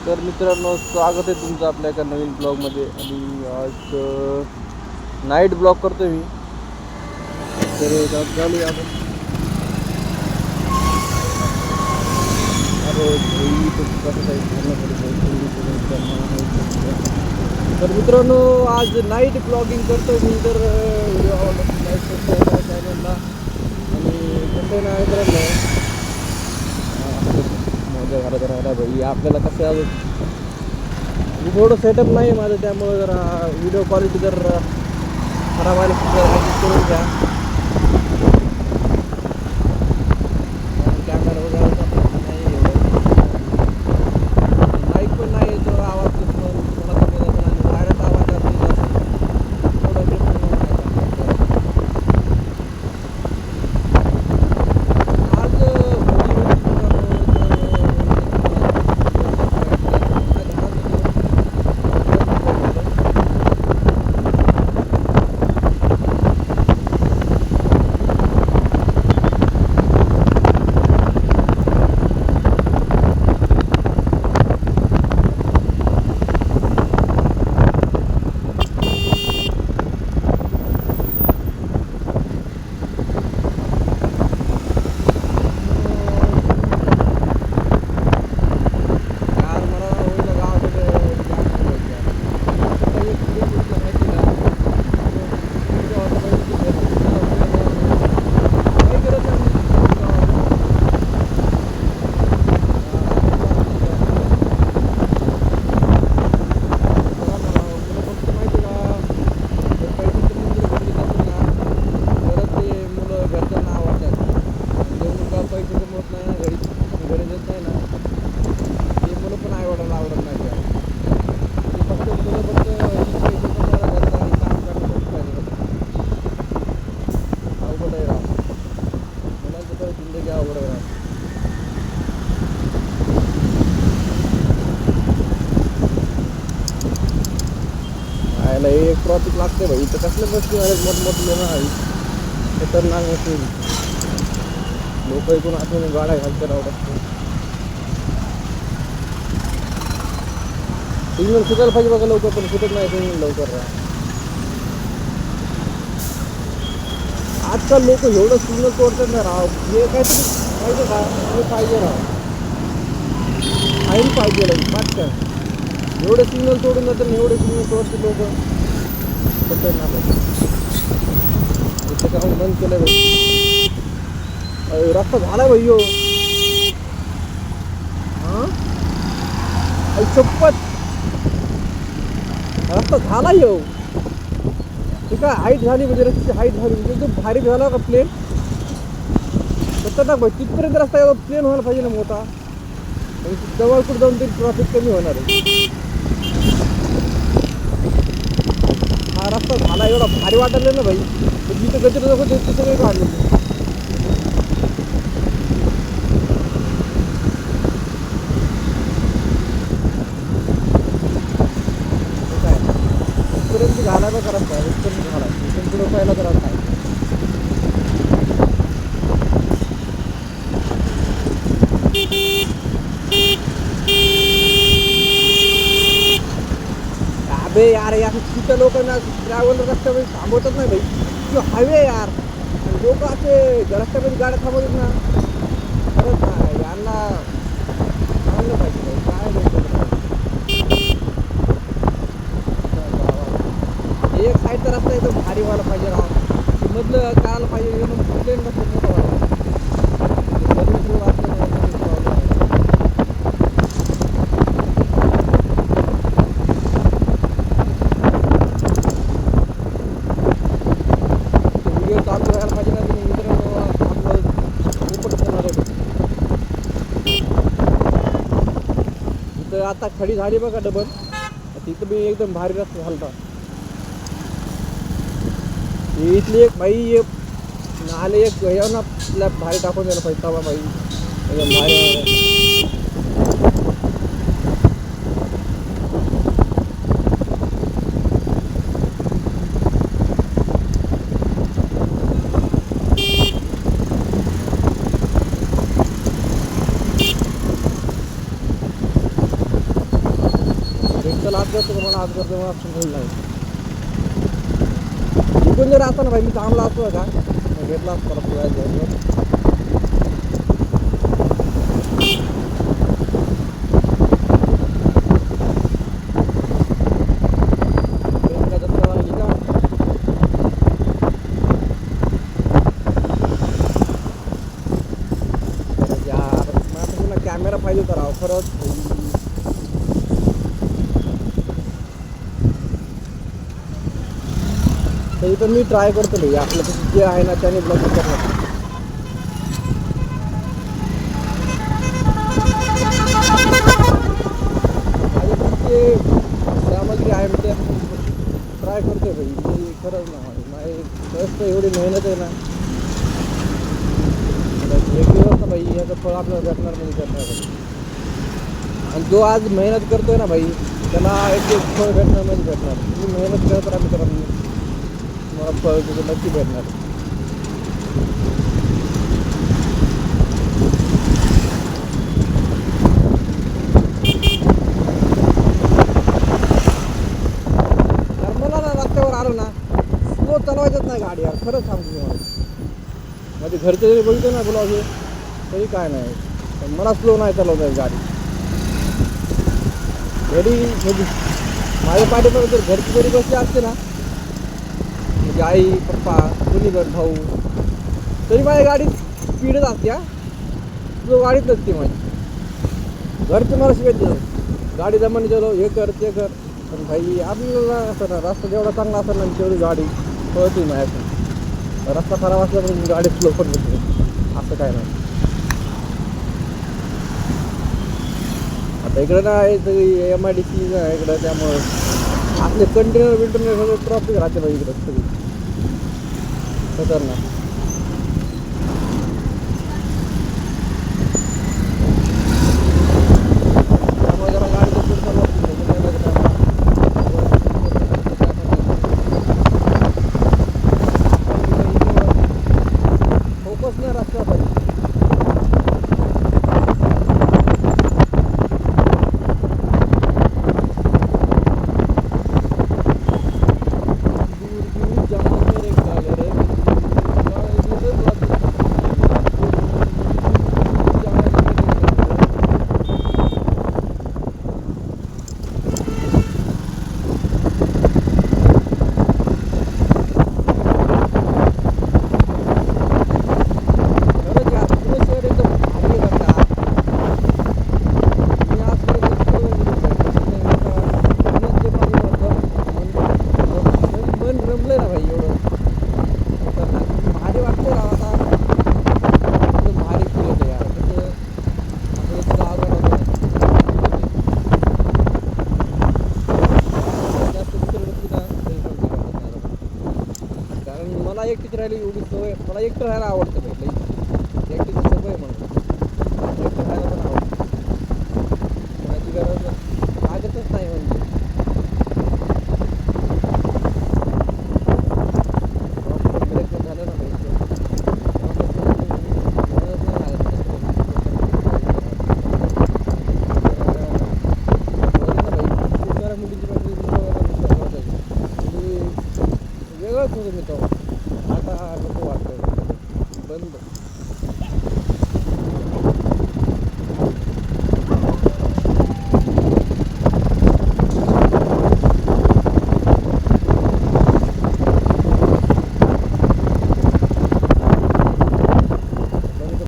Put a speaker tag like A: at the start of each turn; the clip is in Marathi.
A: तर मित्रांनो, स्वागत आहे तुमचं आपल्या एका नवीन ब्लॉगमध्ये. आणि आज नाईट ब्लॉग करतो मी. तर चालू आहे आपण. अरे तर मित्रांनो, आज नाईट ब्लॉगिंग करतो मी. तर व्हिडिओ आवडला लाईक चॅनलला. आणि कसं नाही मित्रांनो, मजा घरात राहायला भाई आपल्याला कसं अजून थोडं सेटअप नाही माझं, त्यामुळं जरा व्हिडिओ क्वालिटी जर खराब व्हायला ॲडजस्ट करून घ्या. कॅमेरा वगैरे नाही एवढं, लाईट पण नाही येतो, आवाज पण थोडा कमी जातो आणि वाऱ्याचा आवाज जास्त थोडं एक ट्रॉफिक लागते भाई. तर कसले बसते मोठमोठे नाही खतरनाक मशीन. लोक इथून आतून गाड्या घालते राहत असते. सिग्नल सुटायला पाहिजे बघा लवकर, पण सुटत नाही सिग्नल लवकर. आजकाल लोक एवढं सिग्नल तोडतात ना राव. हे काहीतरी पाहिजे का, हे पाहिजे राव, फाईन पाहिजे पाचशा. एवढे सिग्नल तोडून जातात, एवढे सिग्नल तोडते लोक. काय बंद केलं भाई, रस्ता झाला भाई हो. हां शपथ, रस्ता झाला येऊ. ठीक आहे, हाईट झाली म्हणजे रस्त्याची हाईट झाली म्हणजे एकदम भारी झाला का प्लेन. खतरनाक भाई, तिथपर्यंत रस्ता एवढा प्लेन व्हायला पाहिजे ना मोठा. जवळ कुठं जाऊन तरी ट्रॅफिक कमी होणार आहे. हा रस्ता झाला एवढा भारी वाटलं ना भाई. जिथं गजर नको ते सगळे काढले. काय इथपर्यंत घालायला करा, इथपर्यंत घाला, इथून पुढं पाहायला करा काय. अबे यार, या तिथं लोकांना ट्रॅव्हलर रस्त्यामध्ये थांबवतात नाही भाई. किंवा हायवे यार, लोक असे रस्त्यामध्ये गाड्या थांबवतात ना. खरंच नाही, यांना चांगलं पाहिजे काय एक साईडचा रस्ता एकदम भारी व्हायला पाहिजे राव. मधलं काढायला पाहिजे, एकदम प्लेन रस्ता मोठा व्हायला. सर्विस रोड असल्यामुळे चालू व्हायला पाहिजे ना. तुम्ही मित्रांनो आपलं खूपच होणार आहे. इथं आता खडी झाली बघा डबल, तिथं बी एकदम भारी रस्ता झाला. इथली एक बाई नाले एक ना आपल्या भारी टाकून द्यायला पाहिजे तवा बाई एकदम भारी. करतो का मला आज करतो मला समजलं नाही. इकडून जर असता ना भाई मी थांबला असतो का घेतला असतो परत जायचं. कॅमेरा पाहिजे होता राव खरंच. तर इथं मी ट्राय करतो भाई आपलं जे आहे ना त्याने ब्लॉग करणार. माझ्याकडे सामग्री आहे ते ट्राय करतो भाई मी खरंच ना माझी खरंच एवढी मेहनत आहे ना. एक दिवस ना भाई याचं फळ आपल्याला भेटणार म्हणजे भेटणार. आणि जो आज मेहनत करतोय ना भाई त्याला एक दिवस फळ भेटणार म्हणजे भेटणार. तुम्ही मेहनत करत राहा मित्रांनो मला फळ तुझं नक्की भेटणार. तर मला ना रस्त्यावर आलो ना स्लो चालवायचंच नाही गाडी यार खरंच सांगतो तुम्हाला. माझे घरचे जरी बघितलं ना बोला तरी काय नाही पण मला स्लो नाही चालवता येत गाडी. घरी म्हणजे माझ्या पाठीमध्ये जर घरची जरी बसली असते ना म्हणजे आई पप्पा कोणी जर भाऊ तरी माझ्या गाडीत स्पीडच असते. स्लो गाडीच नसते माझी. घरचे मला शिकायचं गाडी जमाने चलो हे कर ते कर पण भाई आपल्याला असं ना रस्ता जेवढा चांगला असेल ना तेवढी गाडी पळते माझ्याकडे. रस्ता खराब असला पण गाडी स्लो पण घेते असं काय नाही. आता इकडं ना सगळी MIDC इकडं त्यामुळं आपले कंटेनर बिल्टेनर सगळं ट्रॉफिक राहते पाहिजे इकडं सगळी खतरनाक. त्यामुळे जरा गाडीचं स्पीड चालू फोकस नाही रस्त्यावर. रमलंय ना भाई एवढं भारी वाटतं राव. आता भारी फील होतं यार कसं आपलं जास्त मित्र नसती ना कारण मला एकटीच राहिली एवढी सवय. मला एकटं राहायला